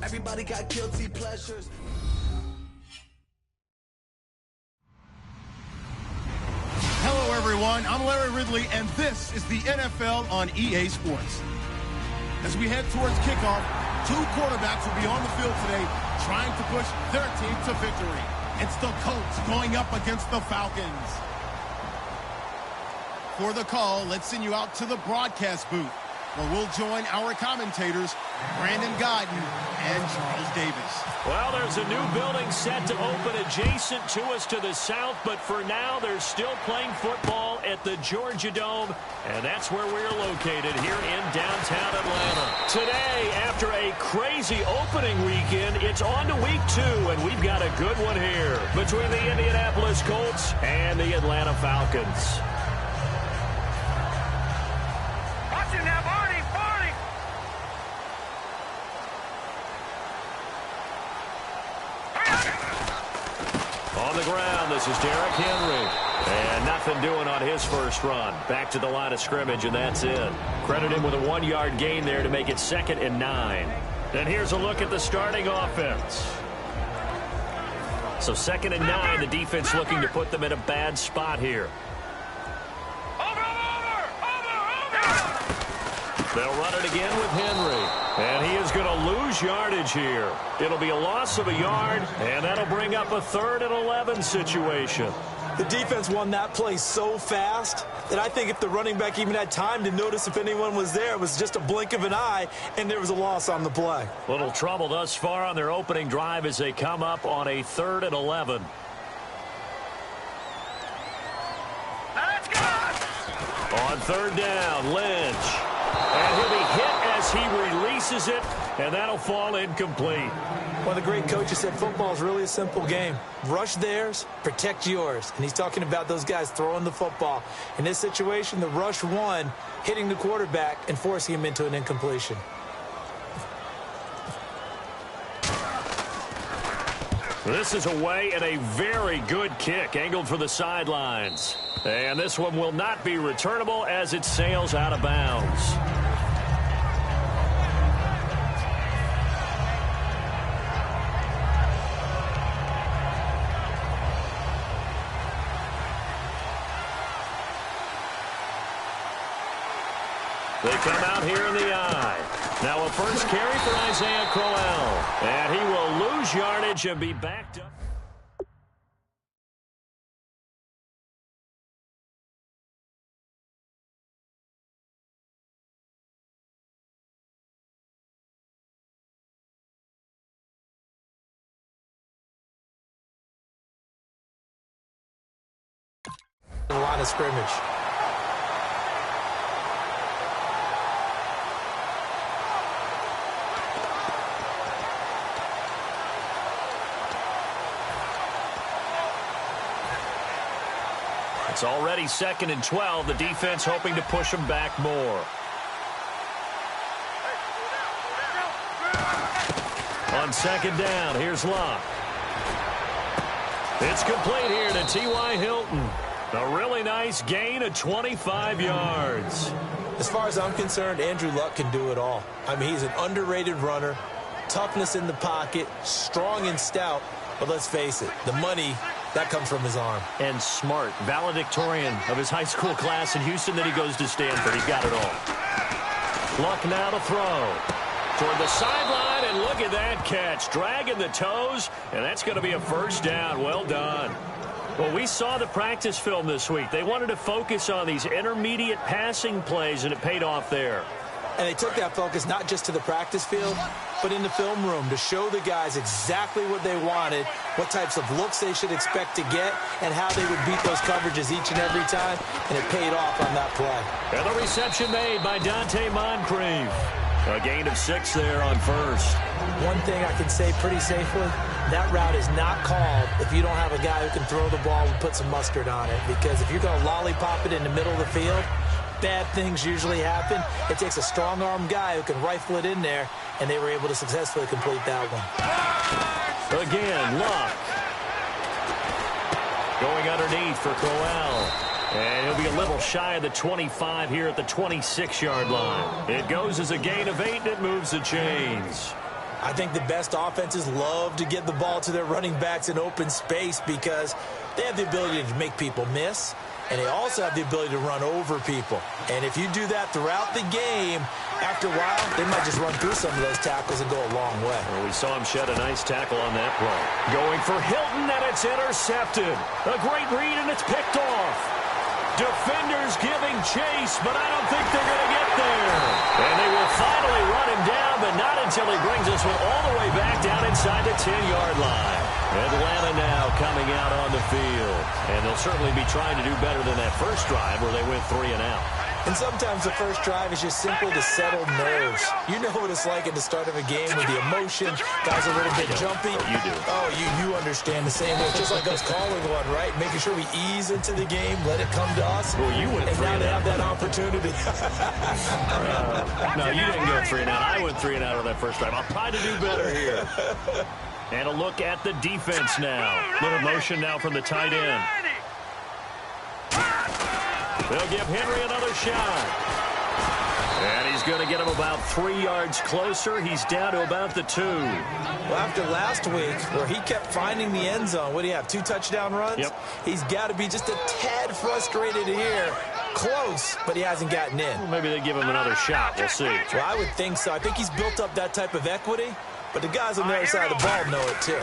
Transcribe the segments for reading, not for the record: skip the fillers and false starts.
Everybody got guilty pleasures. Hello, everyone. I'm Larry Ridley, and this is the NFL on EA Sports. As we head towards kickoff, two quarterbacks will be on the field today trying to push their team to victory. It's the Colts going up against the Falcons. For the call, let's send you out to the broadcast booth, where we'll join our commentators, Brandon Godden and Charles Davis. Well, there's a new building set to open adjacent to us to the south, but for now, they're still playing football at the Georgia Dome, and that's where we're located here in downtown Atlanta. Today, after a crazy opening weekend, it's on to week 2, and we've got a good one here between the Indianapolis Colts and the Atlanta Falcons. On the ground, this is Derrick Henry. And nothing doing on his first run. Back to the line of scrimmage, and that's it. Credit him with a 1-yard gain there to make it 2nd and 9. And here's a look at the starting offense. So 2nd and 9, the defense looking to put them in a bad spot here. They'll run it again with Henry. And he is going to lose yardage here. It'll be a loss of a yard, and that'll bring up a 3rd and 11 situation. The defense won that play so fast that I think if the running back even had time to notice if anyone was there, it was just a blink of an eye, and there was a loss on the play. Little trouble thus far on their opening drive as they come up on a 3rd and 11. Let's go! On 3rd down, Lynch. And he'll be hit as he releases it, and that'll fall incomplete. One of the great coaches said football is really a simple game. Rush theirs, protect yours. And he's talking about those guys throwing the football. In this situation, the rush won, hitting the quarterback and forcing him into an incompletion. This is away and a very good kick, angled for the sidelines. And this one will not be returnable as it sails out of bounds. They come out here in the eye. Now a first carry for Isaiah Crowell. And he will lose yardage and be backed up. A lot of scrimmage. It's already 2nd and 12. The defense hoping to push them back more. On 2nd down, here's Locke. It's complete here to T.Y. Hilton. A really nice gain of 25 yards. As far as I'm concerned, Andrew Luck can do it all. I mean, he's an underrated runner, toughness in the pocket, strong and stout, but let's face it, the money, that comes from his arm. And smart, valedictorian of his high school class in Houston, then he goes to Stanford. He's got it all. Luck now to throw. Toward the sideline, and look at that catch. Dragging the toes, and that's going to be a first down. Well done. Well, we saw the practice film this week. They wanted to focus on these intermediate passing plays, and it paid off there. And they took that focus not just to the practice field, but in the film room to show the guys exactly what they wanted, what types of looks they should expect to get, and how they would beat those coverages each and every time, and it paid off on that play. And the reception made by Dante Moncrief. A gain of 6 there on first. One thing I can say pretty safely, that route is not called if you don't have a guy who can throw the ball and put some mustard on it. Because if you're going to lollipop it in the middle of the field, bad things usually happen. It takes a strong-arm guy who can rifle it in there, and they were able to successfully complete that one. Again, Luck. Going underneath for Crowell. And he'll be a little shy of the 25 here at the 26-yard line. It goes as a gain of 8, and it moves the chains. I think the best offenses love to get the ball to their running backs in open space because they have the ability to make people miss, and they also have the ability to run over people. And if you do that throughout the game, after a while, they might just run through some of those tackles and go a long way. Well, we saw him shed a nice tackle on that play. Going for Hilton, and it's intercepted. A great read, and it's picked off. Defenders giving chase, but I don't think they're going to get there. And they will finally run him down, but not until he brings this one all the way back down inside the 10-yard line. Atlanta now coming out on the field. And they'll certainly be trying to do better than that first drive where they went 3 and out. And sometimes the first drive is just simply to settle nerves. You know what it's like at the start of a game with the emotion. Guys are a little bit jumpy. You do. Oh, you understand the same way. It's just like us calling one, right? Making sure we ease into the game, let it come to us. Well, you went and 3 now and they out. have that opportunity. No, you didn't go 3 and out. I went 3 and out on that first drive. I'll try to do better here. And a look at the defense now. Little motion now from the tight end. They'll give Henry another shot. And he's going to get him about 3 yards closer. He's down to about the 2. Well, after last week, where he kept finding the end zone, what do you have, 2 touchdown runs? Yep. He's got to be just a tad frustrated here. Close, but he hasn't gotten in. Well, maybe they give him another shot. We'll see. Well, I would think so. I think he's built up that type of equity, but the guys on the other side of the ball know it too.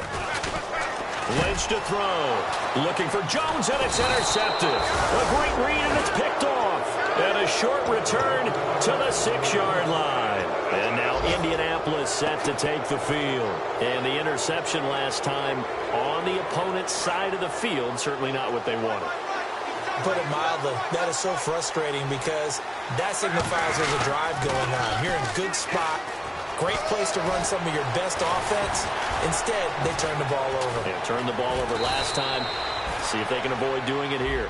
Lynch to throw. Looking for Jones, and it's intercepted. A great read, and it's picked off. And a short return to the 6-yard line. And now Indianapolis set to take the field. And the interception last time on the opponent's side of the field, certainly not what they wanted. Put it mildly, that is so frustrating because that signifies there's a drive going on. You're in a good spot. Great place to run some of your best offense. Instead, they turn the ball over. Yeah, turned the ball over last time. See if they can avoid doing it here.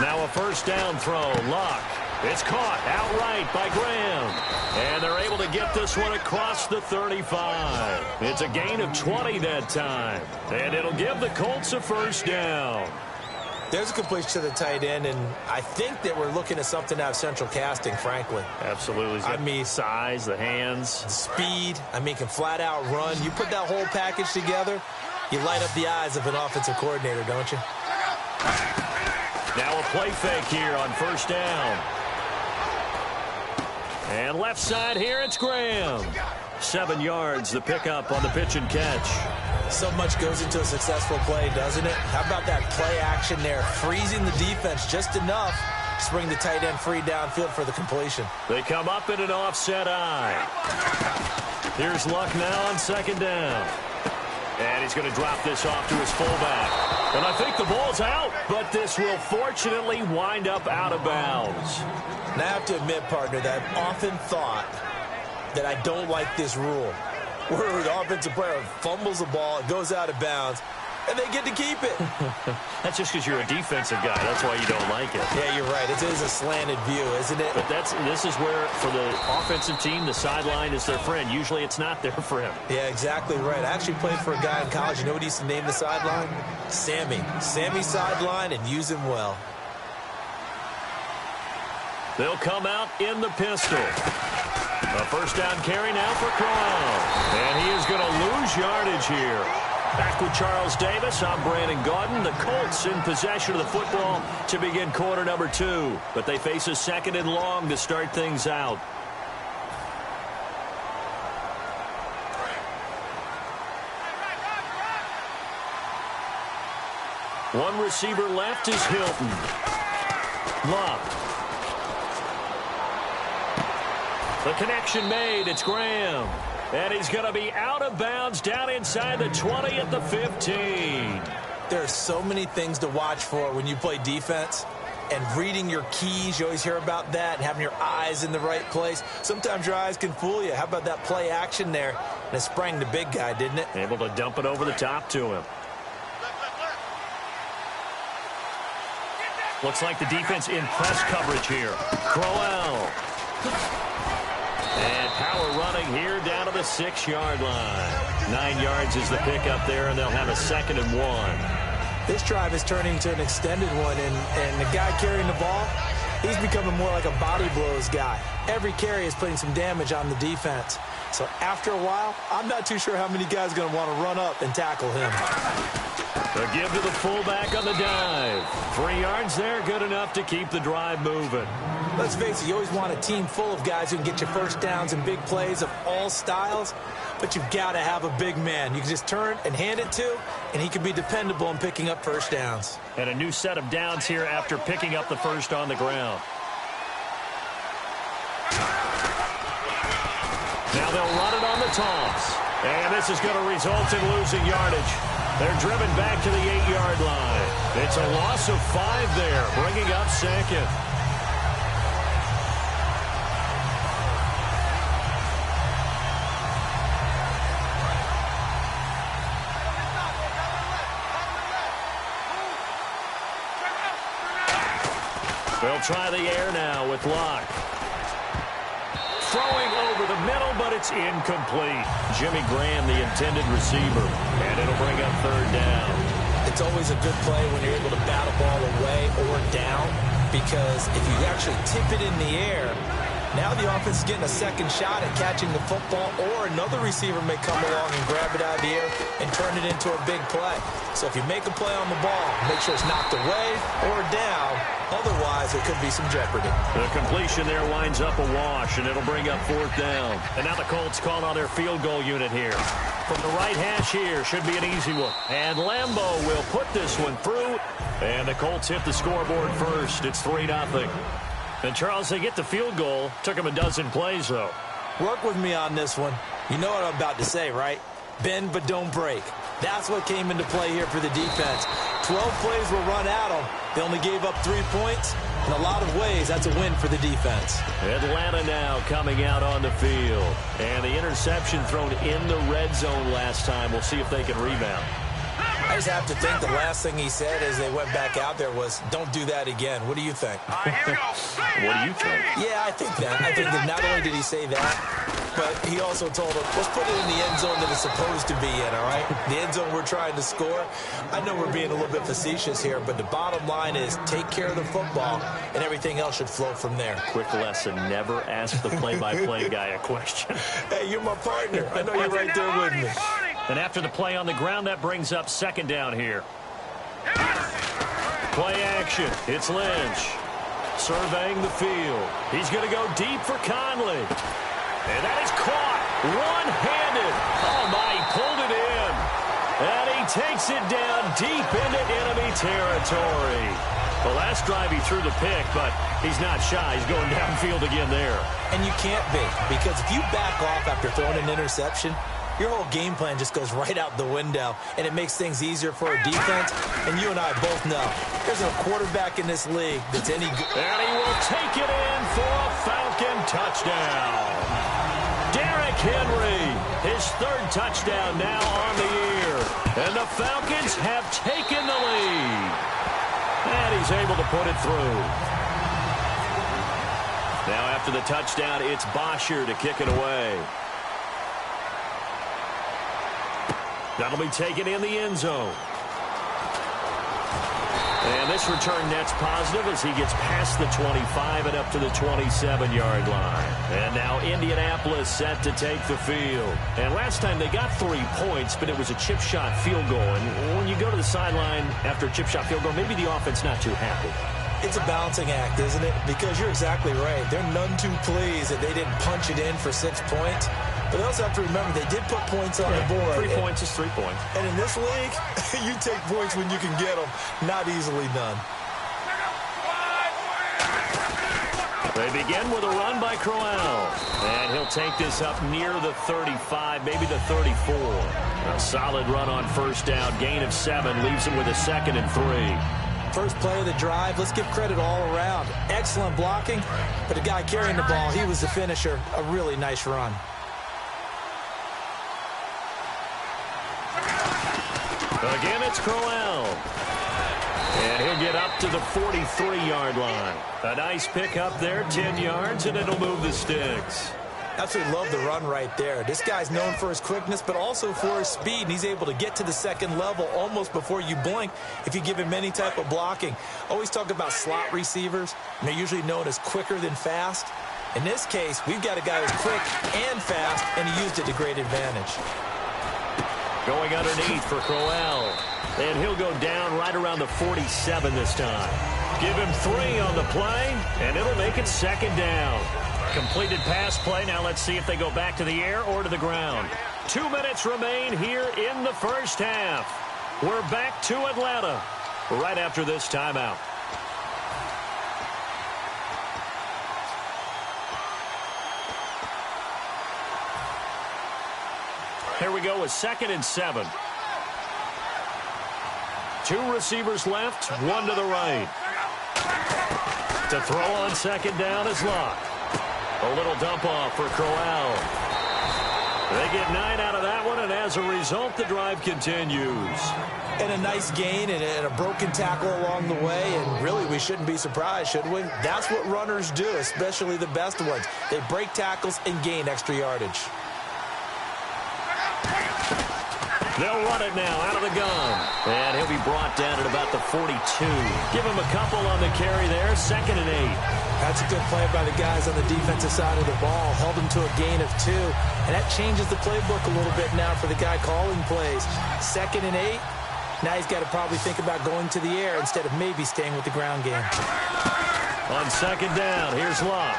Now a first down throw. Luck. It's caught outright by Graham. And they're able to get this one across the 35. It's a gain of 20 that time. And it'll give the Colts a first down. There's a completion to the tight end, and I think that we're looking at something out of central casting, frankly. Absolutely. I mean, size, the hands. Speed. I mean, can flat out run. You put that whole package together, you light up the eyes of an offensive coordinator, don't you? Now a play fake here on first down. And left side here, it's Graham. 7 yards, the pickup on the pitch and catch. So much goes into a successful play, doesn't it? How about that play action there? Freezing the defense just enough to bring the tight end free downfield for the completion. They come up in an offset eye. Here's Luck now on second down. And he's going to drop this off to his fullback. And I think the ball's out, but this will fortunately wind up out of bounds. Now, I have to admit, partner, that I've often thought that I don't like this rule, where the offensive player fumbles the ball, it goes out of bounds, and they get to keep it. That's just because you're a defensive guy. That's why you don't like it. Yeah, you're right. It is a slanted view, isn't it? But this is where, for the offensive team, the sideline is their friend. Usually it's not their friend. Yeah, exactly right. I actually played for a guy in college. You know what he used to name the sideline? Sammy. Sammy sideline, and use him well. They'll come out in the pistol. A first down carry now for Crowell. And he is going to lose yardage here. Back with Charles Davis, I'm Brandon Gaudin. The Colts in possession of the football to begin quarter number 2. But they face a second and long to start things out. One receiver left is Hilton. Luck. The connection made. It's Graham. And he's going to be out of bounds down inside the 20 at the 15. There are so many things to watch for when you play defense. And reading your keys, you always hear about that, and having your eyes in the right place. Sometimes your eyes can fool you. How about that play action there? And it sprang the big guy, didn't it? Able to dump it over the top to him. Looks like the defense in press coverage here. Crowell. And power running here down to the 6-yard line. 9 yards is the pickup there, and they'll have a 2nd and 1. This drive is turning into an extended one, and the guy carrying the ball, he's becoming more like a body blows guy. Every carry is putting some damage on the defense. So after a while, I'm not too sure how many guys are going to want to run up and tackle him. A give to the fullback on the dive. 3 yards there, good enough to keep the drive moving. Let's face it, you always want a team full of guys who can get you first downs and big plays of all styles, but you've got to have a big man you can just turn and hand it to, and he can be dependable in picking up first downs. And a new set of downs here after picking up the first on the ground. Now they'll run it on the toss. And this is going to result in losing yardage. They're driven back to the 8-yard line. It's a loss of 5 there, bringing up 2nd. They'll try the air now with Locke. Throwing over the middle, but it's incomplete. Jimmy Graham, the intended receiver, and it'll bring up 3rd down. It's always a good play when you're able to bat a ball away or down, because if you actually tip it in the air, now the offense is getting a second shot at catching the football, or another receiver may come along and grab it out of the air and turn it into a big play. So if you make a play on the ball, make sure it's knocked away or down. Otherwise, there could be some jeopardy. The completion there winds up a wash, and it'll bring up 4th down. And now the Colts call on their field goal unit here. From the right hash here, should be an easy one. And Lambeau will put this one through. And the Colts hit the scoreboard first. It's 3-0. And, Charles, they get the field goal. Took them a dozen plays, though. Work with me on this one. You know what I'm about to say, right? Bend but don't break. That's what came into play here for the defense. 12 plays were run at them. They only gave up 3 points. In a lot of ways, that's a win for the defense. Atlanta now coming out on the field. And the interception thrown in the red zone last time. We'll see if they can rebound. I just have to think the last thing he said as they went back out there was, don't do that again. What do you think? What do you think? Yeah, I think that. I think that not only did he say that, but he also told him, let's put it in the end zone that it's supposed to be in, all right? The end zone we're trying to score. I know we're being a little bit facetious here, but the bottom line is take care of the football, and everything else should flow from there. Quick lesson, never ask the play-by-play guy a question. Hey, you're my partner. I know you're right there with me. And after the play on the ground, that brings up 2nd down here. Play action. It's Lynch. Surveying the field. He's going to go deep for Conley. And that is caught. One-handed. Oh, my, he pulled it in. And he takes it down deep into enemy territory. The last drive he threw the pick, but he's not shy. He's going downfield again there. And you can't be, because if you back off after throwing an interception, your whole game plan just goes right out the window, and it makes things easier for a defense. And you and I both know there's a quarterback in this league that's any good. And he will take it in for a Falcon touchdown. Derrick Henry, his 3rd touchdown now on the year. And the Falcons have taken the lead. And he's able to put it through. Now after the touchdown, it's Bosher to kick it away. That'll be taken in the end zone. And this return net's positive as he gets past the 25 and up to the 27-yard line. And now Indianapolis set to take the field. And last time they got 3 points, but it was a chip shot field goal. And when you go to the sideline after a chip shot field goal, maybe the offense not too happy. It's a balancing act, isn't it? Because you're exactly right. They're none too pleased that they didn't punch it in for 6 points. But they also have to remember they did put points on the board. 3 points is 3 points. And in this league, you take points when you can get them. Not easily done. They begin with a run by Crowell. And he'll take this up near the 35, maybe the 34. A solid run on first down. Gain of 7 leaves him with a 2nd and 3. First play of the drive, let's give credit all around. Excellent blocking, but the guy carrying the ball, he was the finisher. A really nice run. Again, it's Crowell. And he'll get up to the 43-yard line. A nice pickup there, 10 yards, and it'll move the sticks. Absolutely love the run right there. This guy's known for his quickness, but also for his speed, and he's able to get to the second level almost before you blink if you give him any type of blocking. Always talk about slot receivers, and they're usually known as quicker than fast. In this case, we've got a guy who's quick and fast, and he used it to great advantage. Going underneath for Crowell. And he'll go down right around the 47 this time. Give him 3 on the play, and it'll make it 2nd down. Completed pass play. Now let's see if they go back to the air or to the ground. 2 minutes remain here in the first half. We're back to Atlanta right after this timeout. Here we go with 2nd and 7. 2 receivers left, 1 to the right. To throw on 2nd down is Locke. A little dump off for Crowell. They get 9 out of that one, and as a result, the drive continues. And a nice gain and a broken tackle along the way, and really we shouldn't be surprised, should we? That's what runners do, especially the best ones. They break tackles and gain extra yardage. They'll run it now out of the gun. And he'll be brought down at about the 42. Give him a couple on the carry there. 2nd and 8. That's a good play by the guys on the defensive side of the ball. Held him to a gain of 2. And that changes the playbook a little bit now for the guy calling plays. 2nd and 8. Now he's got to probably think about going to the air instead of maybe staying with the ground game. On 2nd down, here's Locke.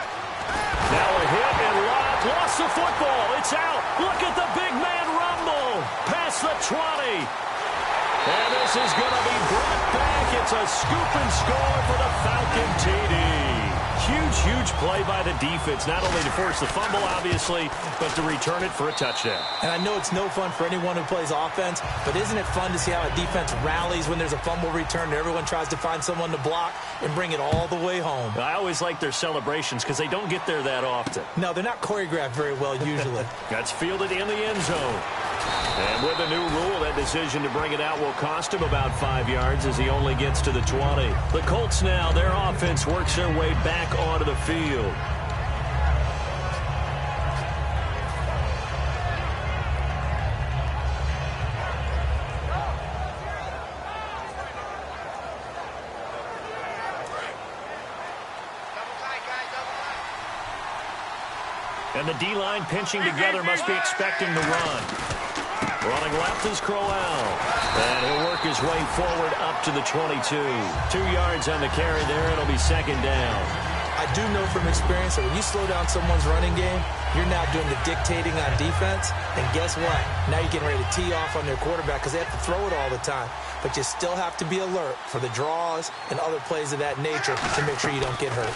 Now a hit, and Locke lost the football. It's out. Look at the big man rumble. Past the 20. And this is going to be brought back. It's a scoop and score for the Falcon TD. Huge play by the defense, not only to force the fumble, obviously, but to return it for a touchdown. And I know it's no fun for anyone who plays offense, but isn't it fun to see how a defense rallies when there's a fumble return and everyone tries to find someone to block and bring it all the way home? I always like their celebrations because they don't get there that often. No, they're not choreographed very well usually. That's fielded in the end zone. And with the new rule, that decision to bring it out will cost him about 5 yards as he only gets to the 20. The Colts now, their offense works their way back onto the field. And the D-line pinching together must be expecting the run. Running left is Crowell. And he'll work his way forward up to the 22. 2 yards on the carry there. It'll be 2nd down. I do know from experience that when you slow down someone's running game, you're now doing the dictating on defense. And guess what? Now you're getting ready to tee off on their quarterback because they have to throw it all the time. But you still have to be alert for the draws and other plays of that nature to make sure you don't get hurt.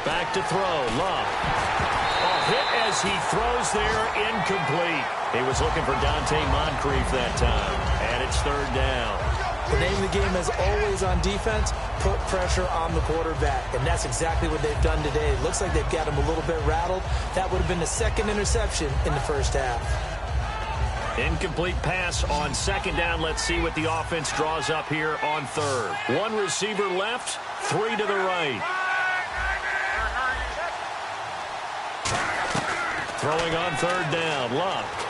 Back to throw. Love. A hit as he throws there, incomplete. He was looking for Dante Moncrief that time. And it's 3rd down. The name of the game is always on defense, put pressure on the quarterback. And that's exactly what they've done today. It looks like they've got him a little bit rattled. That would have been the 2nd interception in the first half. Incomplete pass on 2nd down. Let's see what the offense draws up here on 3rd. 1 receiver left, 3 to the right. Throwing on 3rd down, Love.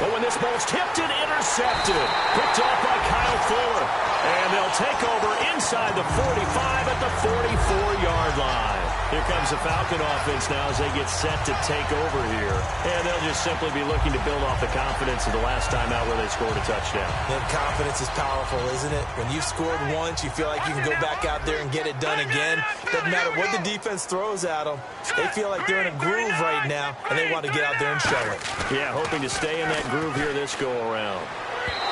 But when this ball's tipped and intercepted, picked off by Kyle Fuller. And they'll take over inside the 45 at the 44-yard line. Here comes the Falcon offense now as they get set to take over here. And they'll just simply be looking to build off the confidence of the last time out where they scored a touchdown. And confidence is powerful, isn't it? When you've scored once, you feel like you can go back out there and get it done again. Doesn't matter what the defense throws at them. They feel like they're in a groove right now, and they want to get out there and show it. Yeah, hoping to stay in that groove here this go-around.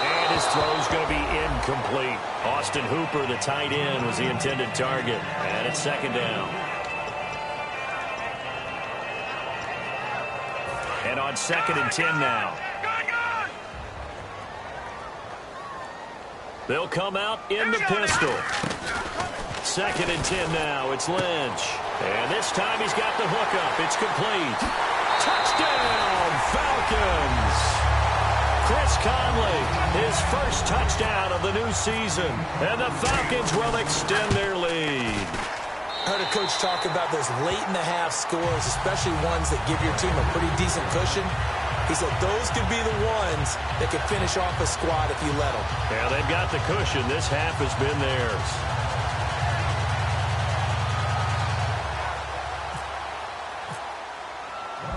And And his throw's going to be incomplete. Austin Hooper, the tight end, was the intended target. And it's second down. And on 2nd and 10 now. They'll come out in the pistol. 2nd and 10 now. It's Lynch. And this time he's got the hookup. It's complete. Touchdown, Falcons. Chris Conley, his first touchdown of the new season. And the Falcons will extend their lead. I heard a coach talk about those late-in-the-half scores, especially ones that give your team a pretty decent cushion. He said those could be the ones that could finish off a squad if you let them. Yeah, they've got the cushion. This half has been theirs.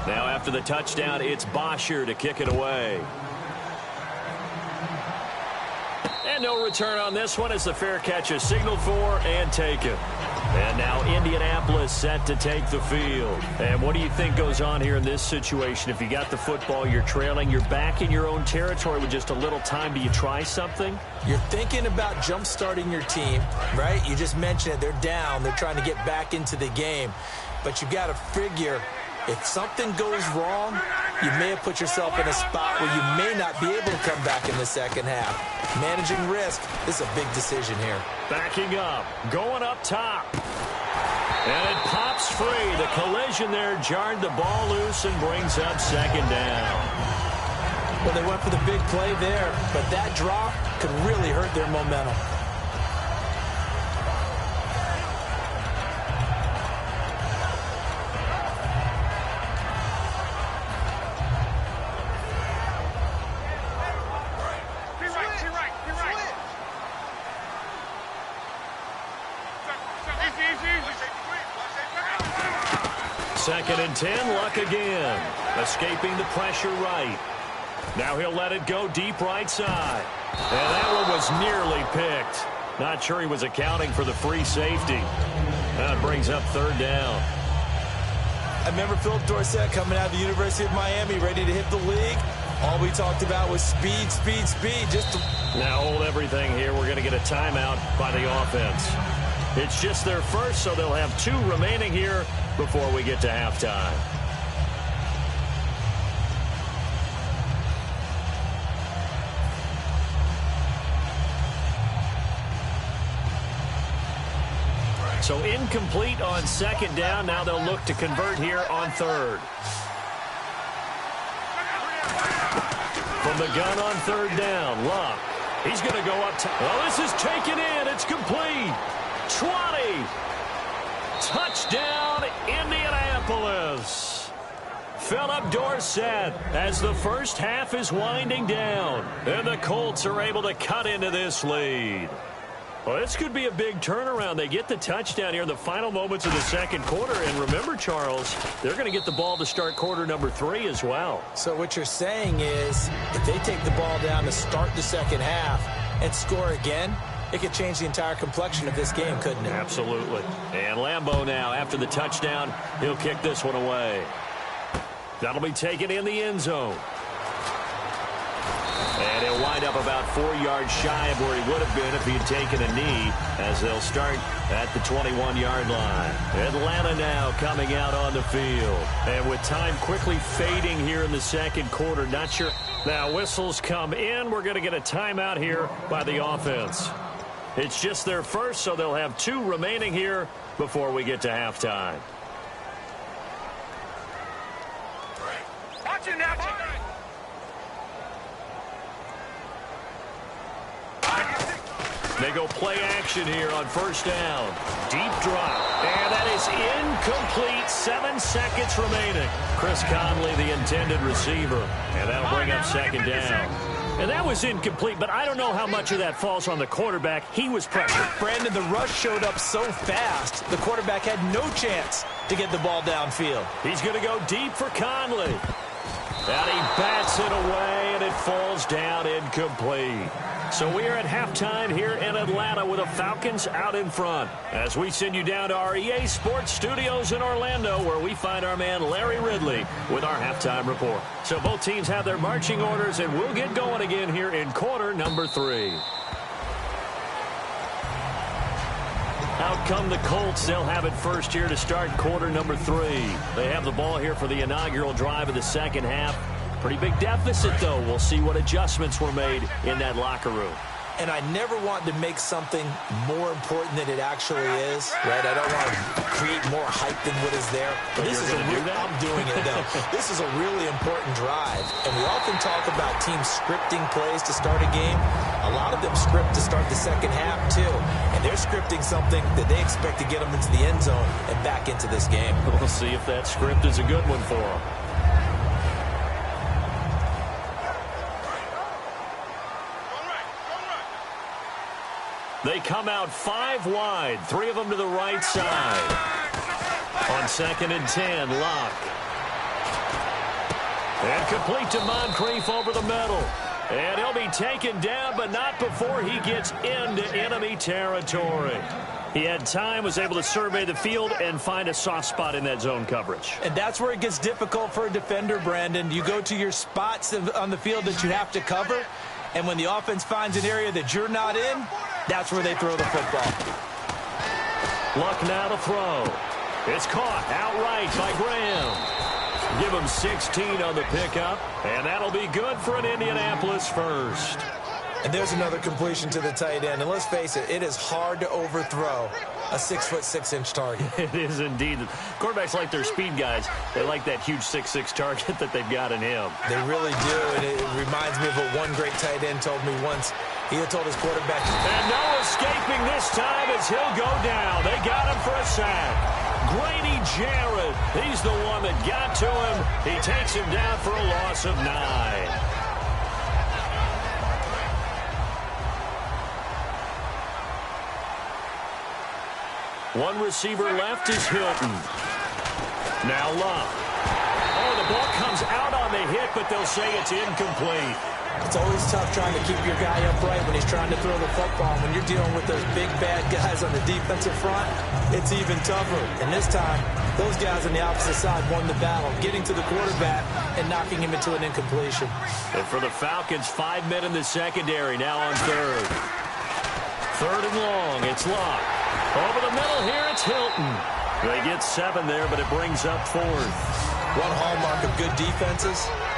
Now after the touchdown, it's Bosher to kick it away. And no return on this one as the fair catch is signaled for and taken. And now Indianapolis set to take the field. And what do you think goes on here in this situation? If you got the football, you're trailing, you're back in your own territory with just a little time. Do you try something? You're thinking about jump-starting your team, right? You just mentioned it. They're down. They're trying to get back into the game. But you got to figure if something goes wrong, you may have put yourself in a spot where you may not be able to come back in the second half. Managing risk is a big decision here. Backing up, going up top. And it pops free. The collision there jarred the ball loose and brings up second down. Well, they went for the big play there, but that drop could really hurt their momentum. Second and 10, Luck again. Escaping the pressure right. Now he'll let it go deep right side. And that one was nearly picked. Not sure he was accounting for the free safety. That brings up third down. I remember Philip Dorsett coming out of the University of Miami, ready to hit the league. All we talked about was speed, speed, speed. Now hold everything here. We're going to get a timeout by the offense. It's just their first, so they'll have 2 remaining here before we get to halftime. So incomplete on second down. Now they'll look to convert here on third. From the gun on third down, Luck. He's going to go up top. Well, this is taken in. It's complete. 20. Touchdown, Indianapolis. Philip Dorsett as the first half is winding down. And the Colts are able to cut into this lead. Well, this could be a big turnaround. They get the touchdown here in the final moments of the second quarter. And remember, Charles, they're going to get the ball to start quarter number 3 as well. So what you're saying is if they take the ball down to start the second half and score again, it could change the entire complexion of this game, couldn't it? Absolutely. And Lambeau now, after the touchdown, he'll kick this one away. That'll be taken in the end zone. And he'll wind up about 4 yards shy of where he would have been if he had taken a knee, as they'll start at the 21-yard line. Atlanta now coming out on the field. And with time quickly fading here in the second quarter, not sure. Now whistles come in. We're going to get a timeout here by the offense. It's just their first, so they'll have 2 remaining here before we get to halftime. Watch it now. They go play action here on first down. Deep drop. And that is incomplete. 7 seconds remaining. Chris Conley, the intended receiver. And that'll bring up second down. And that was incomplete, but I don't know how much of that falls on the quarterback. He was pressured. Brandon, the rush showed up so fast, the quarterback had no chance to get the ball downfield. He's going to go deep for Conley. And he bats it away, and it falls down incomplete. So we are at halftime here in Atlanta with the Falcons out in front. As we send you down to our EA Sports Studios in Orlando, where we find our man Larry Ridley with our halftime report. So both teams have their marching orders, and we'll get going again here in quarter number 3. Out come the Colts. They'll have it first here to start quarter number 3. They have the ball here for the inaugural drive of the second half. Pretty big deficit, though. We'll see what adjustments were made in that locker room. And I never want to make something more important than it actually is, right? I don't want to create more hype than what is there. But this is I'm doing it, though. This is a really important drive. And we often talk about teams scripting plays to start a game. A lot of them script to start the second half, too. And they're scripting something that they expect to get them into the end zone and back into this game. We'll see if that script is a good one for them. They come out 5 wide, 3 of them to the right side. On 2nd and 10, Locke. And complete to Moncrief over the middle. And he'll be taken down, but not before he gets into enemy territory. He had time, was able to survey the field and find a soft spot in that zone coverage. And that's where it gets difficult for a defender, Brandon. You go to your spots on the field that you have to cover, and when the offense finds an area that you're not in, that's where they throw the football. Luck now to throw. It's caught outright by Graham. Give him 16 on the pickup, and that'll be good for an Indianapolis first. And there's another completion to the tight end. And let's face it, it is hard to overthrow a 6'6" target. It is indeed. Quarterbacks like their speed guys. They like that huge 6'6" target that they've got in him. They really do, and it reminds me of what one great tight end told me once. He had told his quarterback. And no escaping this time as he'll go down. They got him for a sack. Grady Jarrett, he's the one that got to him. He takes him down for a loss of 9. One receiver left is Hilton. Now Love. Oh, the ball comes out on the hit, but they'll say it's incomplete. It's always tough trying to keep your guy upright when he's trying to throw the football. When you're dealing with those big, bad guys on the defensive front, it's even tougher. And this time, those guys on the opposite side won the battle, getting to the quarterback and knocking him into an incompletion. And for the Falcons, 5 men in the secondary, now on 3rd. 3rd and long, it's Locke. Over the middle here, it's Hilton. They get 7 there, but it brings up 4th. One hallmark of good defenses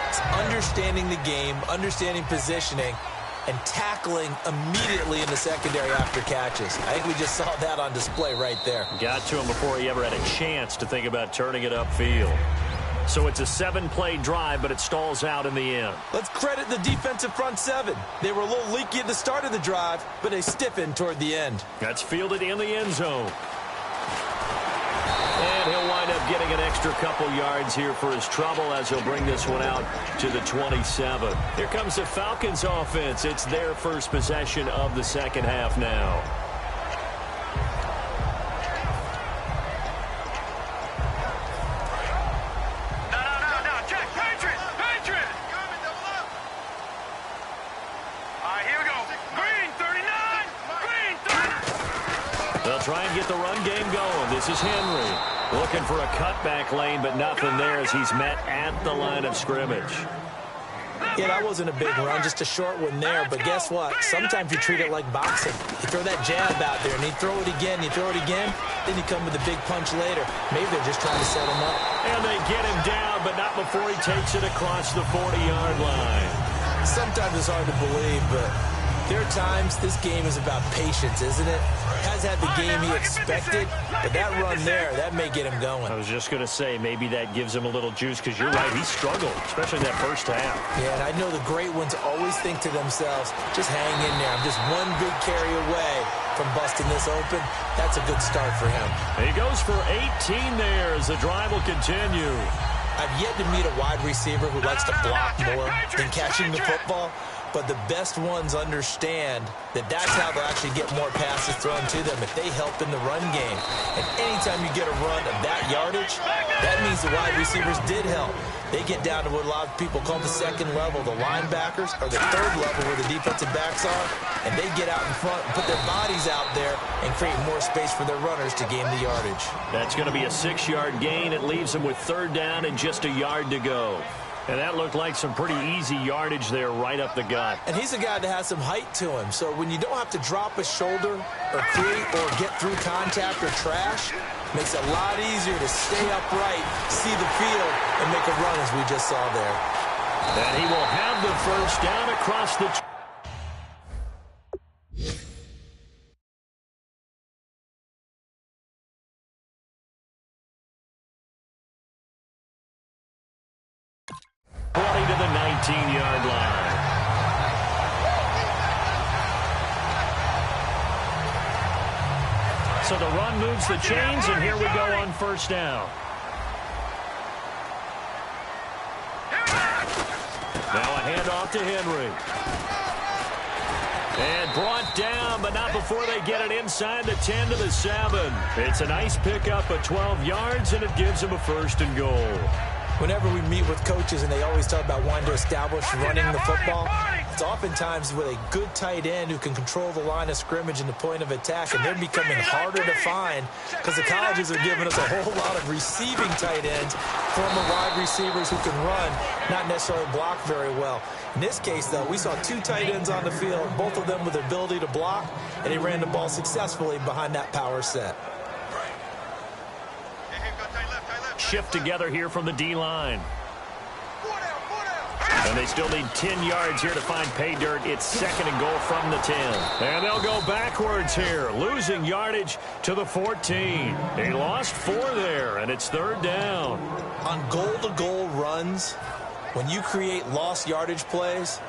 is understanding the game, understanding positioning, and tackling immediately in the secondary after catches. I think we just saw that on display right there. Got to him before he ever had a chance to think about turning it upfield. So it's a 7-play drive, but it stalls out in the end. Let's credit the defensive front 7. They were a little leaky at the start of the drive, but they stiffened toward the end. That's fielded in the end zone. And he'll wind up getting an extra couple yards here for his trouble as he'll bring this one out to the 27. Here comes the Falcons offense. It's their first possession of the second half now. Try and get the run game going. This is Henry looking for a cutback lane, but nothing there as he's met at the line of scrimmage. Yeah, that wasn't a big run, just a short one there. But guess what? Sometimes you treat it like boxing. You throw that jab out there, and you throw it again, you throw it again, then you come with a big punch later. Maybe they're just trying to set him up. And they get him down, but not before he takes it across the 40-yard line. Sometimes it's hard to believe, but there are times this game is about patience, isn't it? Has had the game he expected, but that run there, that may get him going. I was just going to say, maybe that gives him a little juice, because you're right, he struggled, especially in that first half. Yeah, and I know the great ones always think to themselves, just hang in there. I'm just one big carry away from busting this open. That's a good start for him. He goes for 18 there as the drive will continue. I've yet to meet a wide receiver who likes to block more than catching the football. but the best ones understand that that's how they'll actually get more passes thrown to them if they help in the run game. And anytime you get a run of that yardage, that means the wide receivers did help. They get down to what a lot of people call the second level, the linebackers, or the third level where the defensive backs are, and they get out in front and put their bodies out there and create more space for their runners to gain the yardage. That's going to be a 6-yard gain. It leaves them with 3rd down and just a yard to go. And that looked like some pretty easy yardage there right up the gut. And he's a guy that has some height to him. So when you don't have to drop a shoulder or create or get through contact or trash, makes it a lot easier to stay upright, see the field, and make a run as we just saw there. And he will have the 1st down across the... to the 19-yard line. So the run moves the chains, and here we go on 1st down. Now a handoff to Henry. And brought down, but not before they get it inside the 10 to the 7. It's a nice pickup of 12 yards, and it gives them a 1st and goal. Whenever we meet with coaches and they always talk about wanting to establish running the football, it's oftentimes with a good tight end who can control the line of scrimmage and the point of attack, and they're becoming harder to find because the colleges are giving us a whole lot of receiving tight ends, former wide receivers who can run, not necessarily block very well. In this case, though, we saw 2 tight ends on the field, both of them with the ability to block, and he ran the ball successfully behind that power set. Shift together here from the D-line. And they still need 10 yards here to find pay dirt. It's 2nd and goal from the 10. And they'll go backwards here, losing yardage to the 14. They lost 4 there, and it's 3rd down. On goal-to-goal runs, when you create lost yardage plays,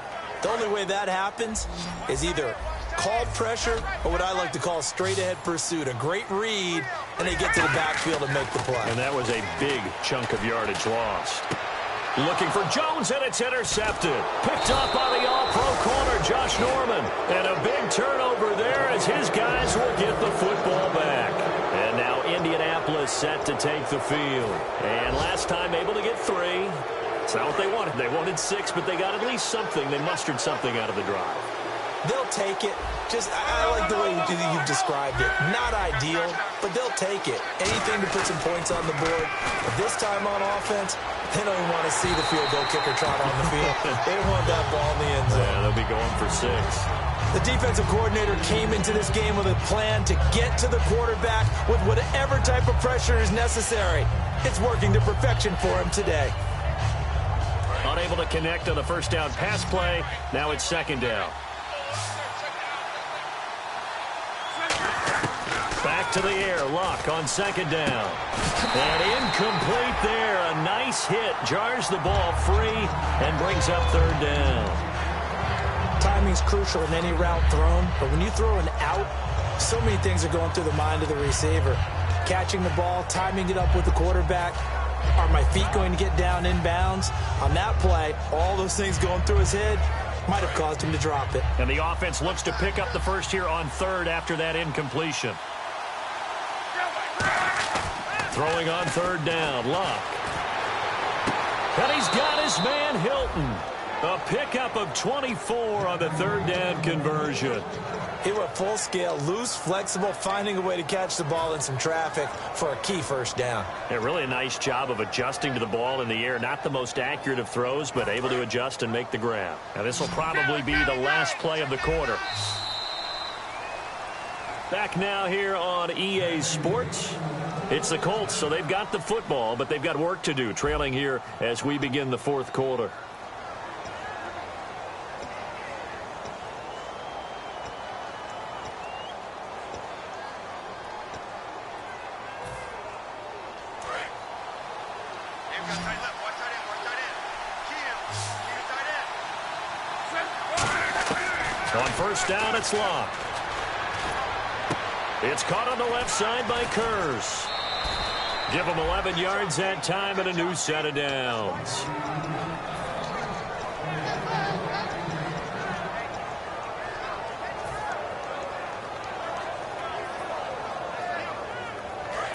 the only way that happens is either called pressure or what I like to call straight-ahead pursuit. A great read, and they get to the backfield and make the play. And that was a big chunk of yardage lost. Looking for Jones, and it's intercepted. Picked up by the all-pro corner, Josh Norman. And a big turnover there as his guys will get the football back. And now Indianapolis set to take the field. And last time able to get 3. It's not what they wanted. They wanted 6, but they got at least something. They mustered something out of the drive. They'll take it. I like the way you've described it. Not ideal, but they'll take it. Anything to put some points on the board. But this time on offense, they don't even want to see the field goal kicker trot on the field. They want that ball in the end zone. Yeah, they'll be going for 6. The defensive coordinator came into this game with a plan to get to the quarterback with whatever type of pressure is necessary. It's working to perfection for him today. Unable to connect on the 1st down pass play. Now it's 2nd down. Back to the air, Luck on 2nd down. And incomplete there. A nice hit. Jars the ball free and brings up 3rd down. Timing's crucial in any route thrown, but when you throw an out, so many things are going through the mind of the receiver. Catching the ball, timing it up with the quarterback. Are my feet going to get down in bounds? On that play, all those things going through his head might have caused him to drop it. And the offense looks to pick up the 1st here on 3rd after that incompletion. Throwing on 3rd down, Luck. And he's got his man, Hilton. A pickup of 24 on the 3rd down conversion. He went full scale, loose, flexible, finding a way to catch the ball in some traffic for a key 1st down. Yeah, really a nice job of adjusting to the ball in the air. Not the most accurate of throws, but able to adjust and make the grab. Now this will probably be the last play of the quarter. Back now here on EA Sports. It's the Colts, so they've got the football, but they've got work to do, trailing here as we begin the 4th quarter. On 1st down, it's Luck. It's caught on the left side by Kurz. Give him 11 yards that time and a new set of downs.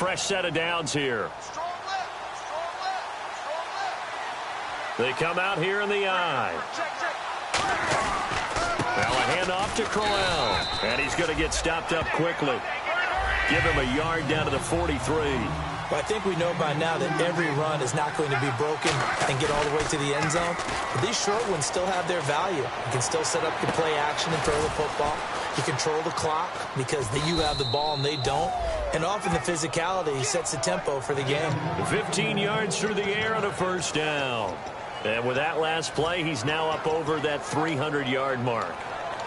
fresh set of downs here. They come out here in the I. Well, a handoff to Crowell. And he's going to get stopped up quickly. Give him a yard down to the 43. Well, I think we know by now that every run is not going to be broken and get all the way to the end zone. But these short ones still have their value. You can still set up your play action and throw the football. You control the clock because you have the ball and they don't. And often the physicality sets the tempo for the game. 15 yards through the air on a first down. And with that last play, he's now up over that 300-yard mark.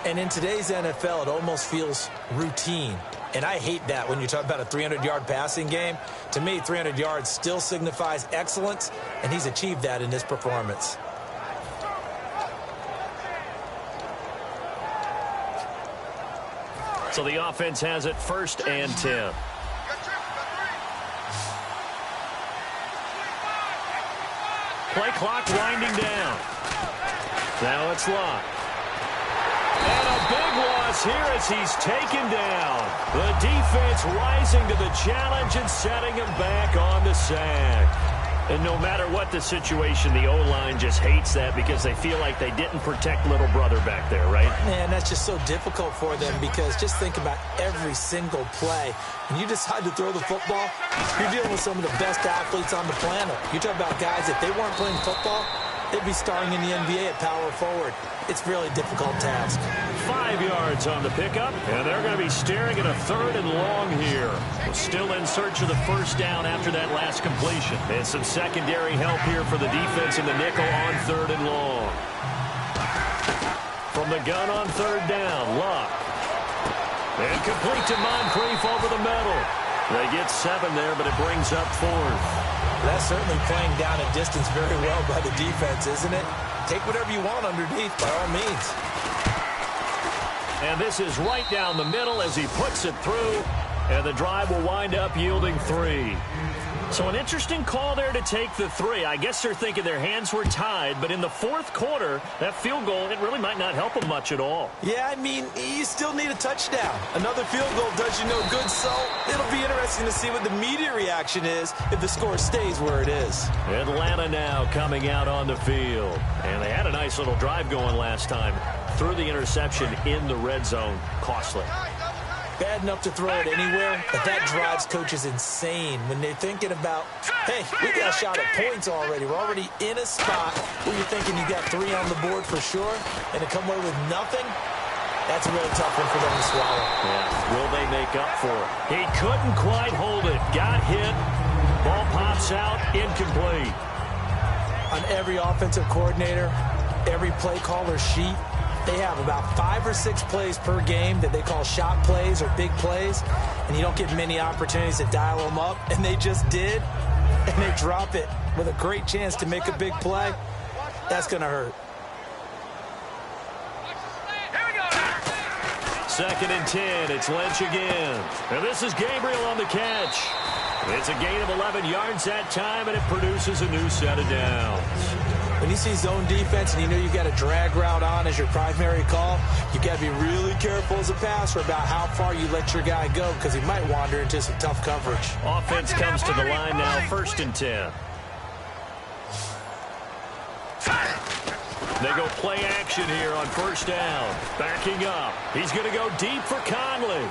And in today's NFL, it almost feels routine. And I hate that when you talk about a 300-yard passing game. To me, 300 yards still signifies excellence, and he's achieved that in this performance. So the offense has it 1st and 10. Play clock winding down. Now it's locked. And a big loss here as he's taken down. The defense rising to the challenge and setting him back on the sack. And no matter what the situation, the O-line just hates that because they feel like they didn't protect little brother back there, right? Man, that's just so difficult for them because just think about every single play. When you decide to throw the football, you're dealing with some of the best athletes on the planet. You talk about guys, if they weren't playing football, they'd be starring in the NBA at power forward. It's a really difficult task. 5 yards on the pickup, and they're going to be staring at a 3rd and long here. Still in search of the first down after that last completion. And some secondary help here for the defense in the nickel on 3rd and long. From the gun on 3rd down, Luck. And complete to Moncrief over the middle. They get 7 there, but it brings up 4th. That's certainly playing down a distance very well by the defense, isn't it? Take whatever you want underneath, by all means. And this is right down the middle as he puts it through. And the drive will wind up yielding 3. So an interesting call there to take the 3. I guess they're thinking their hands were tied, but in the 4th quarter, that field goal, it really might not help them much at all. Yeah, I mean, you still need a touchdown. Another field goal does you no good, so it'll be interesting to see what the media reaction is if the score stays where it is. Atlanta now coming out on the field. And they had a nice little drive going last time. Threw the interception in the red zone. Costly. Bad enough to throw it anywhere, but that drives coaches insane when they're thinking about, hey, we got a shot at points already. We're already in a spot where you're thinking you got 3 on the board for sure, and to come away with nothing, that's a really tough one for them to swallow. Yeah. Will they make up for it? He couldn't quite hold it. Got hit. Ball pops out. Incomplete. On every offensive coordinator, every play caller sheet, they have about 5 or 6 plays per game that they call shot plays or big plays, and you don't get many opportunities to dial them up, and they just did, and they drop it with a great chance to make a big play. That's going to hurt. 2nd and 10. It's Lynch again. And this is Gabriel on the catch. It's a gain of 11 yards that time, and it produces a new set of downs. When you see zone defense and you know you've got a drag route on as your primary call, you've got to be really careful as a passer about how far you let your guy go because he might wander into some tough coverage. Offense comes to the line now, 1st and 10. They go play action here on 1st down. Backing up. He's going to go deep for Conley.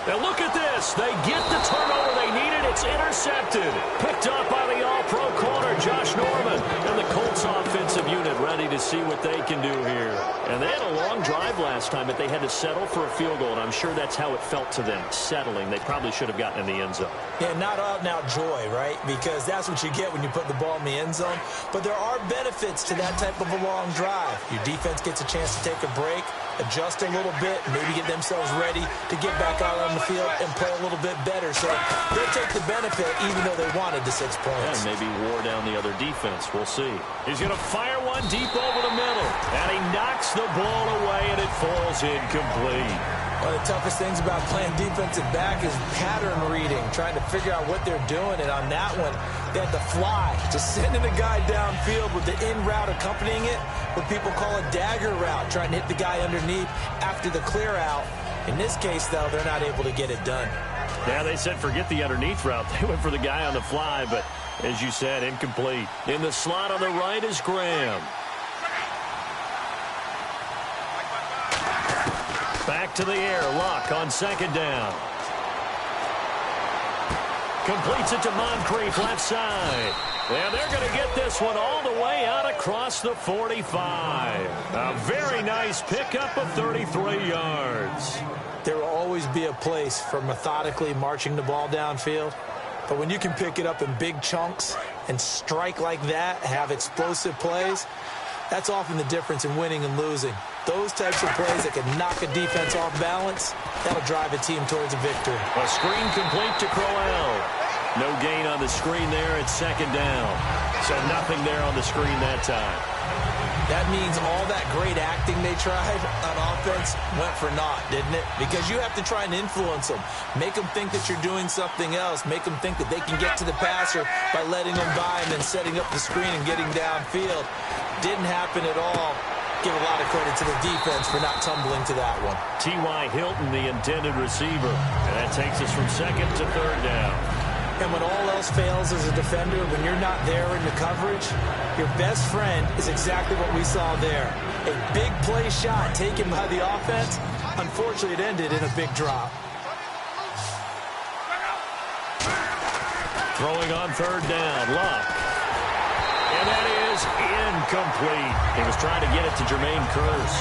Now look at this. They get the turnover they needed. It's intercepted. Picked up by the all-pro corner, Josh Norman. And the Colts offensive unit ready to see what they can do here. And they had a long drive last time, but they had to settle for a field goal. And I'm sure that's how it felt to them, settling. They probably should have gotten in the end zone. Yeah, not out-and-out joy, right? Because that's what you get when you put the ball in the end zone. But there are benefits to that type of a long drive. Your defense gets a chance to take a break, adjust a little bit, maybe get themselves ready to get back out on the field and play a little bit better. So they'll take the benefit even though they wanted the 6 points. And maybe wore down the other defense. We'll see. He's going to fire one deep over the middle. And he knocks the ball away, and it falls incomplete. One of the toughest things about playing defensive back is pattern reading, trying to figure out what they're doing. And on that one, they had to fly, just sending a guy downfield with the in route accompanying it, what people call a dagger route, trying to hit the guy underneath after the clear out. In this case, though, they're not able to get it done. Yeah, they said forget the underneath route. They went for the guy on the fly, but as you said, incomplete. In the slot on the right is Graham. Back to the air. Luck on second down. Completes it to Moncrief, left side. And they're going to get this one all the way out across the 45. A very nice pickup of 33 yards. There will always be a place for methodically marching the ball downfield. But when you can pick it up in big chunks and strike like that, have explosive plays, that's often the difference in winning and losing. Those types of plays that can knock a defense off balance, that'll drive a team towards a victory. A screen complete to Crowell. No gain on the screen there. It's second down. So nothing there on the screen that time. That means all that great acting they tried on offense went for naught, didn't it? Because you have to try and influence them. Make them think that you're doing something else. Make them think that they can get to the passer by letting them by and then setting up the screen and getting downfield. Didn't happen at all. Give a lot of credit to the defense for not tumbling to that one. T.Y. Hilton, the intended receiver. And that takes us from second to third down. And when all else fails as a defender, when you're not there in the coverage, your best friend is exactly what we saw there. A big play shot taken by the offense. Unfortunately, it ended in a big drop. Throwing on third down, Luck. And that is incomplete. He was trying to get it to Jermaine Kearse.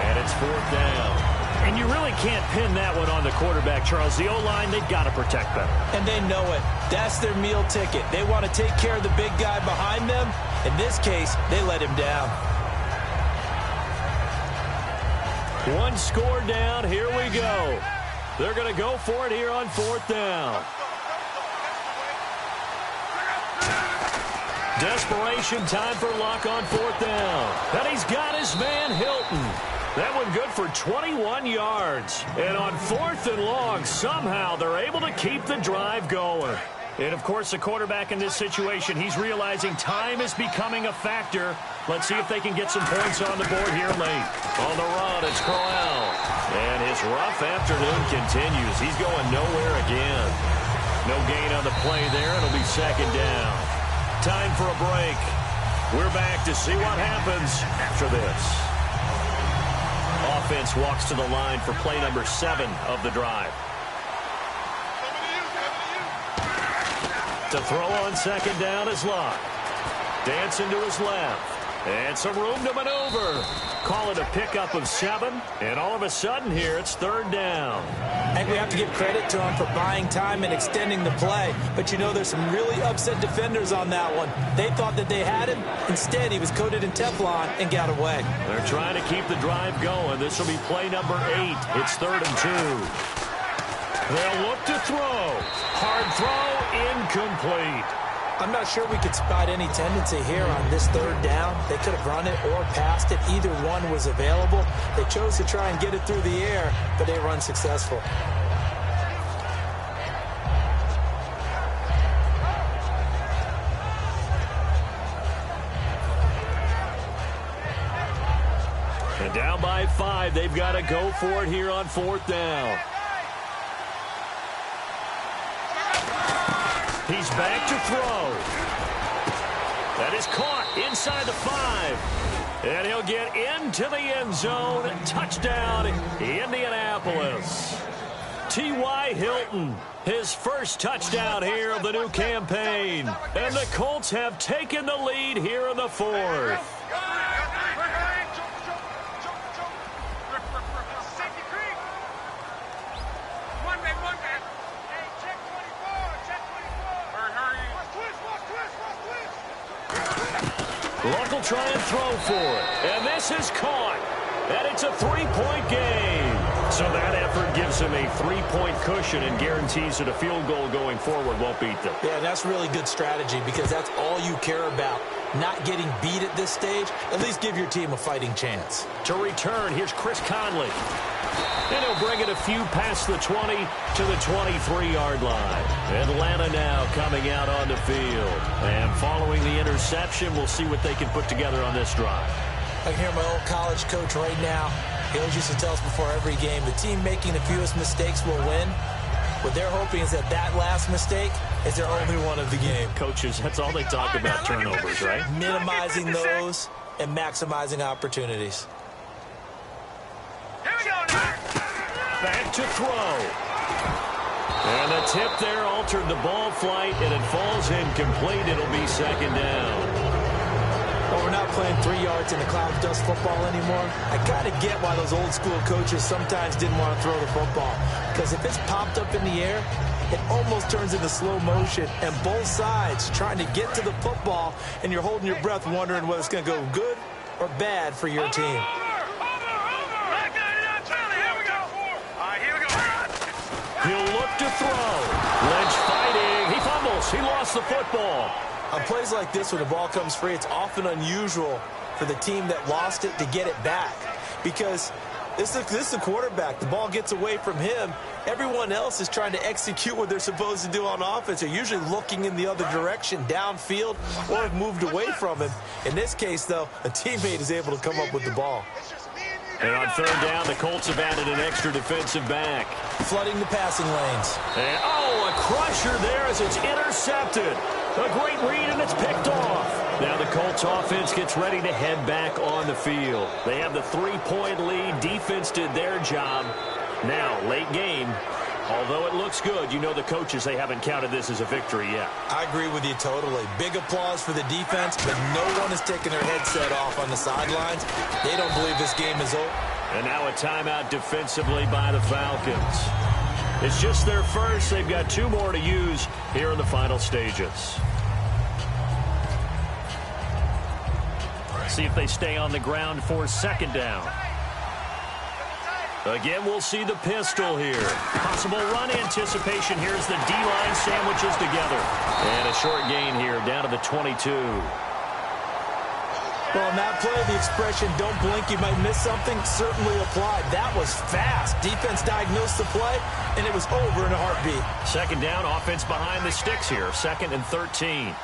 And it's fourth down. And you really can't pin that one on the quarterback, Charles. The O-line, they've got to protect better. And they know it. That's their meal ticket. They want to take care of the big guy behind them. In this case, they let him down. One score down. Here we go. They're going to go for it here on fourth down. Desperation time for Luck on fourth down. And he's got his man Hilton. That one good for 21 yards. And on fourth and long, somehow they're able to keep the drive going. And, of course, the quarterback in this situation, he's realizing time is becoming a factor. Let's see if they can get some points on the board here late. On the run, it's Crowell. And his rough afternoon continues. He's going nowhere again. No gain on the play there. It'll be second down. Time for a break. We're back to see what happens after this. Offense walks to the line for play number 7 of the drive. To throw on second down is Luck. Dancing to his left. And some room to maneuver. Call it a pickup of 7. And all of a sudden here, it's third down. I think we have to give credit to him for buying time and extending the play. But, you know, there's some really upset defenders on that one. They thought that they had him. Instead, he was coated in Teflon and got away. They're trying to keep the drive going. This will be play number 8. It's third and 2. They'll look to throw. Hard throw, incomplete. I'm not sure we could spot any tendency here on this third down. They could have run it or passed it. Either one was available. They chose to try and get it through the air, but they were unsuccessful. And down by 5, they've got to go for it here on fourth down. He's back to throw. That is caught inside the 5. And he'll get into the end zone. Touchdown, Indianapolis. T.Y. Hilton, his first touchdown here of the new campaign. And the Colts have taken the lead here in the 4th. Luck will try and throw for it. And this is caught. And it's a 3-point game. So that effort gives him a 3-point cushion and guarantees that a field goal going forward won't beat them. Yeah, that's really good strategy because that's all you care about. Not getting beat at this stage. At least give your team a fighting chance. To return, here's Chris Conley. And he'll bring it a few past the 20 to the 23-yard line. Atlanta now coming out on the field. And following the interception, we'll see what they can put together on this drive. I can hear my old college coach right now. He always used to tell us before every game, the team making the fewest mistakes will win. What they're hoping is that that last mistake is their only one of the game. Coaches, that's all they talk about, turnovers, right? Minimizing those and maximizing opportunities. Back to throw. And the tip there altered the ball flight, and it falls incomplete. It'll be second down. Well, we're not playing 3 yards in the cloud of dust football anymore. I kind of get why those old school coaches sometimes didn't want to throw the football. Because if it's popped up in the air, it almost turns into slow motion. And both sides trying to get to the football, and you're holding your breath wondering whether it's going to go good or bad for your team. He'll look to throw. Lynch fighting. He fumbles. He lost the football. On plays like this, when the ball comes free, it's often unusual for the team that lost it to get it back. Because this is the quarterback. The ball gets away from him. Everyone else is trying to execute what they're supposed to do on offense. They're usually looking in the other direction, downfield, or have moved away from him. In this case, though, a teammate is able to come up with the ball. And on third down, the Colts have added an extra defensive back. Flooding the passing lanes. And, oh, a crusher there as it's intercepted. A great read, and it's picked off. Now the Colts offense gets ready to head back on the field. They have the 3-point lead. Defense did their job. Now, late game, although it looks good, you know the coaches, they haven't counted this as a victory yet. I agree with you totally. Big applause for the defense, but no one is taking their headset off on the sidelines. They don't believe this game is over. And now a timeout defensively by the Falcons. It's just their first. They've got 2 more to use here in the final stages. See if they stay on the ground for second down. Again, we'll see the pistol here. Possible run anticipation here as the D-line sandwiches together. And a short gain here down to the 22. Well, in that play, the expression, don't blink, you might miss something, certainly applied. That was fast. Defense diagnosed the play, and it was over in a heartbeat. Second down, offense behind the sticks here. 2nd and 13.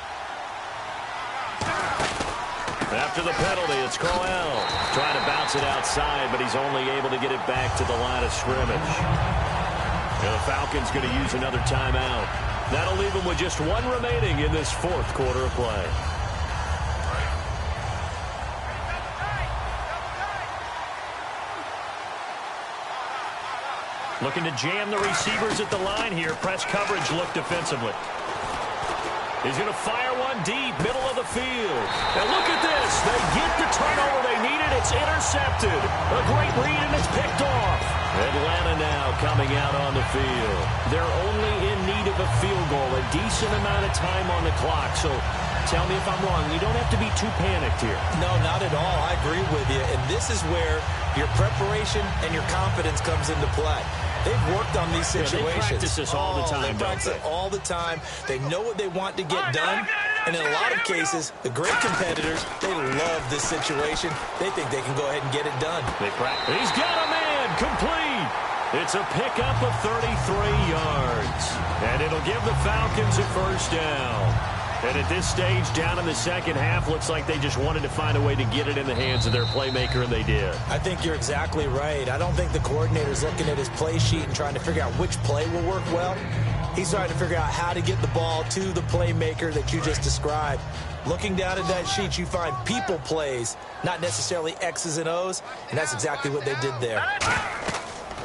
After the penalty, it's Crowell. Trying to bounce it outside, but he's only able to get it back to the line of scrimmage. And the Falcons going to use another timeout. That'll leave them with just 1 remaining in this 4th quarter of play. Looking to jam the receivers at the line here. Press coverage look defensively. He's going to fire one deep, middle of the field. And look at this. They get the turnover they needed. It's intercepted. A great read, and it's picked off. Atlanta now coming out on the field. They're only in need of a field goal, a decent amount of time on the clock. So tell me if I'm wrong. You don't have to be too panicked here. No, not at all. I agree with you. And this is where your preparation and your confidence comes into play. They've worked on these situations. They practice this all the time, They practice it all the time. They know what they want to get done. And in a lot of cases, the great competitors, they love this situation. They think they can go ahead and get it done. They practice. He's got a man complete. It's a pickup of 33 yards. And it'll give the Falcons a first down. And at this stage, down in the second half, looks like they just wanted to find a way to get it in the hands of their playmaker, and they did. I think you're exactly right. I don't think the coordinator's looking at his play sheet and trying to figure out which play will work well. He's trying to figure out how to get the ball to the playmaker that you just described. Looking down at that sheet, you find people plays, not necessarily X's and O's, and that's exactly what they did there.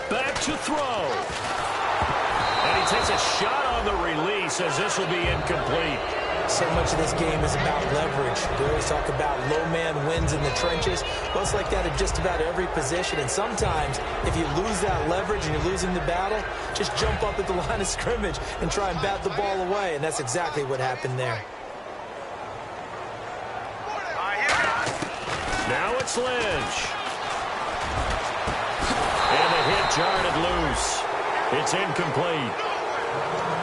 Back to throw. And he takes a shot on the release as this will be incomplete. So much of this game is about leverage. We always talk about low man wins in the trenches. Well, it's like that at just about every position. And sometimes, if you lose that leverage and you're losing the battle, just jump up at the line of scrimmage and try and bat the ball away. And that's exactly what happened there. Now it's Lynch. And the hit jarred it loose. It's incomplete.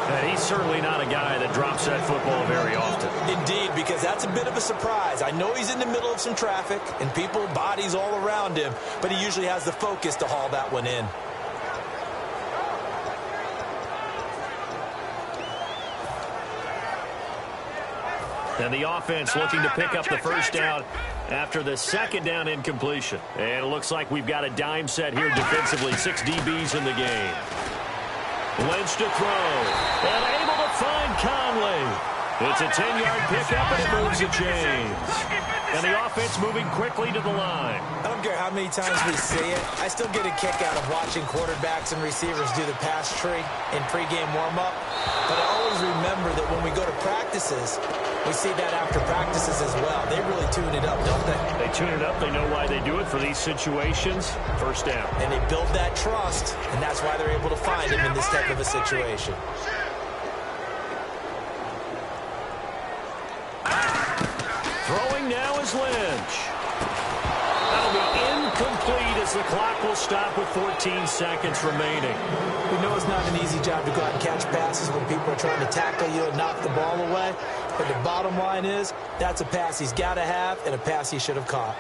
And he's certainly not a guy that drops that football very often. Indeed, because that's a bit of a surprise. I know he's in the middle of some traffic and people, bodies all around him, but he usually has the focus to haul that one in. And the offense looking to pick up the first down after the second down incompletion. And it looks like we've got a dime set here defensively. 6 DBs in the game. Lynch to throw. And able to find Conley. It's a 10-yard pickup, and it moves the chains. And the offense moving quickly to the line. I don't care how many times we see it. I still get a kick out of watching quarterbacks and receivers do the pass tree in pregame warm-up. But I always remember that when we go to practices, we see that after practices as well. They really tune it up, don't they? They tune it up. They know why they do it for these situations. First down. And they build that trust, and that's why they're able to find him in this type of a situation. Throwing now is Lynch. That'll be incomplete as the clock will stop with 14 seconds remaining. We know it's not an easy job to go out and catch passes when people are trying to tackle you and knock the ball away. But the bottom line is, that's a pass he's got to have and a pass he should have caught.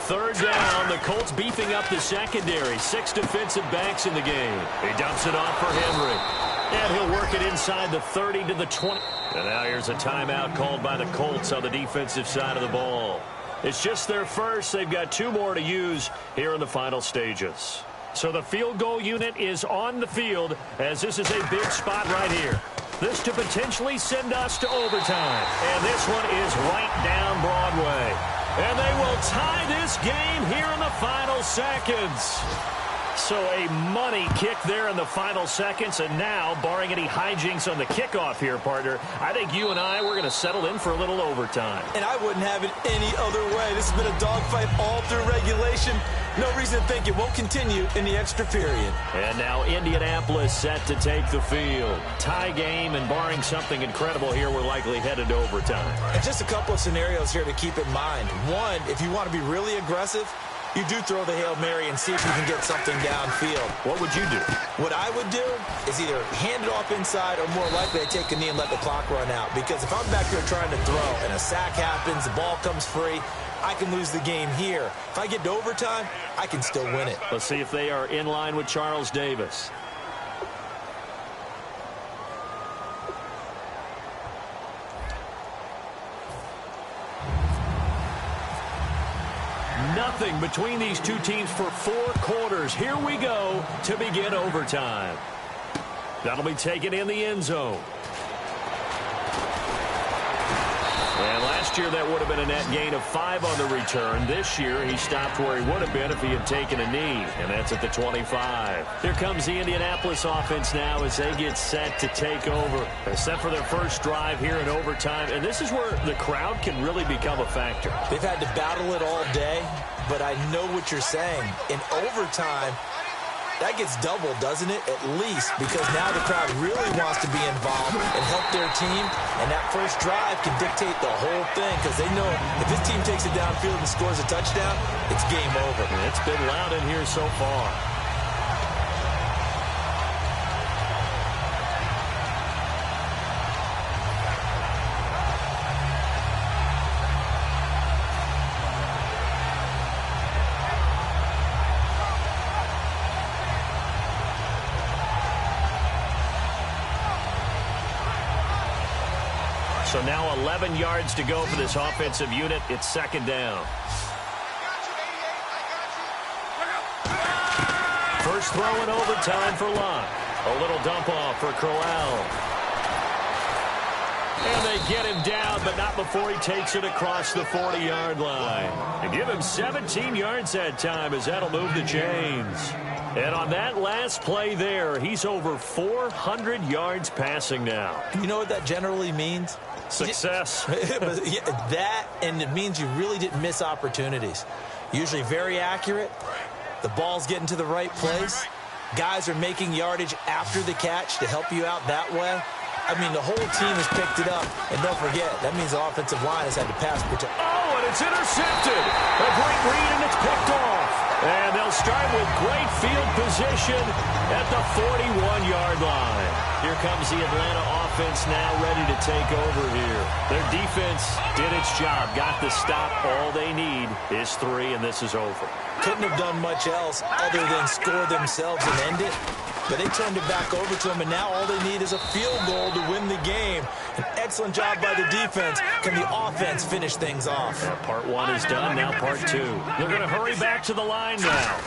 Third down, the Colts beefing up the secondary. 6 defensive backs in the game. He dumps it off for Henry. And he'll work it inside the 30 to the 20. And now here's a timeout called by the Colts on the defensive side of the ball. It's just their first. They've got 2 more to use here in the final stages. So the field goal unit is on the field as this is a big spot right here. This to potentially send us to overtime. And this one is right down Broadway. And they will tie this game here in the final seconds. So a money kick there in the final seconds, and now, barring any hijinks on the kickoff here, partner, I think you and I, we're going to settle in for a little overtime. And I wouldn't have it any other way. This has been a dogfight all through regulation. No reason to think it won't continue in the extra period. And now Indianapolis set to take the field. Tie game, and barring something incredible here, we're likely headed to overtime. And just a couple of scenarios here to keep in mind. One, if you want to be really aggressive, you do throw the Hail Mary and see if you can get something downfield. What would you do? What I would do is either hand it off inside or more likely I take a knee and let the clock run out. Because if I'm back here trying to throw and a sack happens, the ball comes free, I can lose the game here. If I get to overtime, I can still win it. Let's see if they are in line with Charles Davis. Nothing between these two teams for 4 quarters. Here we go to begin overtime. That'll be taken in the end zone. And last year that would have been a net gain of 5 on the return. This year he stopped where he would have been if he had taken a knee, and that's at the 25. Here comes the Indianapolis offense now as they get set to take over. They're set for their first drive here in overtime, and this is where the crowd can really become a factor. They've had to battle it all day, but I know what you're saying. In overtime, that gets doubled, doesn't it? At least, because now the crowd really wants to be involved and help their team, and that first drive can dictate the whole thing because they know if this team takes it downfield and scores a touchdown, it's game over. And it's been loud in here so far. So now 11 yards to go for this offensive unit. It's second down. First throw in overtime for Locke. A little dump off for Crowell. And they get him down, but not before he takes it across the 40-yard line. And give him 17 yards that time as that'll move the chains. And on that last play there, he's over 400 yards passing now. You know what that generally means? Success. That, and it means you really didn't miss opportunities. Usually very accurate. The ball's getting to the right place. Guys are making yardage after the catch to help you out that way. I mean, the whole team has picked it up. And don't forget, that means the offensive line has had to pass protect. Oh, and it's intercepted. A great read, and it's picked off. And they'll start with great field position at the 41-yard line. Here comes the Atlanta offense now ready to take over here. Their defense did its job, got the stop. All they need is 3, and this is over. Couldn't have done much else other than score themselves and end it. but they turned it back over to him, and now all they need is a field goal to win the game. An excellent job by the defense. Can the offense finish things off? Part one is done, now part two. They're going to hurry back to the line now.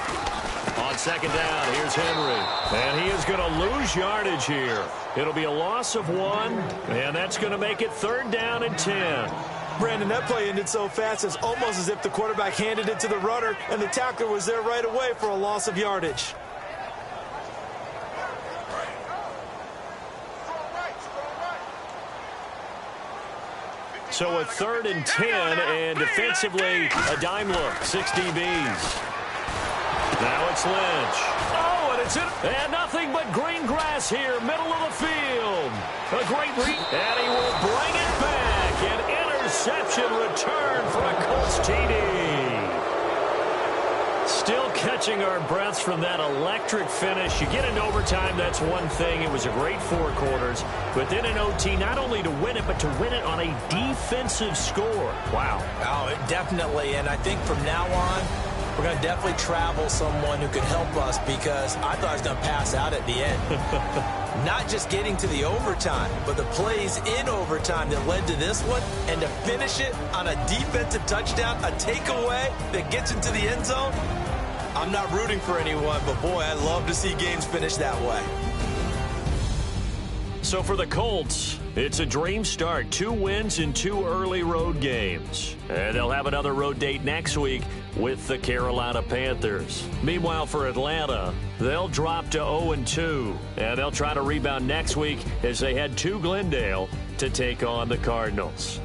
On second down, here's Henry. And he is going to lose yardage here. It'll be a loss of 1, and that's going to make it 3rd down and 10. Brandon, that play ended so fast, it's almost as if the quarterback handed it to the runner, and the tackler was there right away for a loss of yardage. So a 3rd and 10, and defensively, a dime look. 6 DBs. Now it's Lynch. Oh, and it's in. And nothing but green grass here, middle of the field. A great read. And he will bring it back. An interception return for a Colts TD. Still catching our breaths from that electric finish. You get into overtime, that's one thing. It was a great 4 quarters. But then in OT, not only to win it, but to win it on a defensive score. Wow. Oh, definitely. And I think from now on, we're going to definitely travel someone who could help us, because I thought I was going to pass out at the end. Not just getting to the overtime, but the plays in overtime that led to this one, and to finish it on a defensive touchdown, a takeaway that gets into the end zone. I'm not rooting for anyone, but boy, I love to see games finish that way. So for the Colts, it's a dream start. 2 wins in 2 early road games. And they'll have another road date next week with the Carolina Panthers. Meanwhile, for Atlanta, they'll drop to 0-2. And they'll try to rebound next week as they head to Glendale to take on the Cardinals.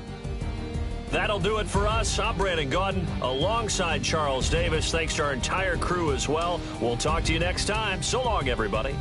That'll do it for us. I'm Brandon Gaudin alongside Charles Davis. Thanks to our entire crew as well. We'll talk to you next time. So long, everybody.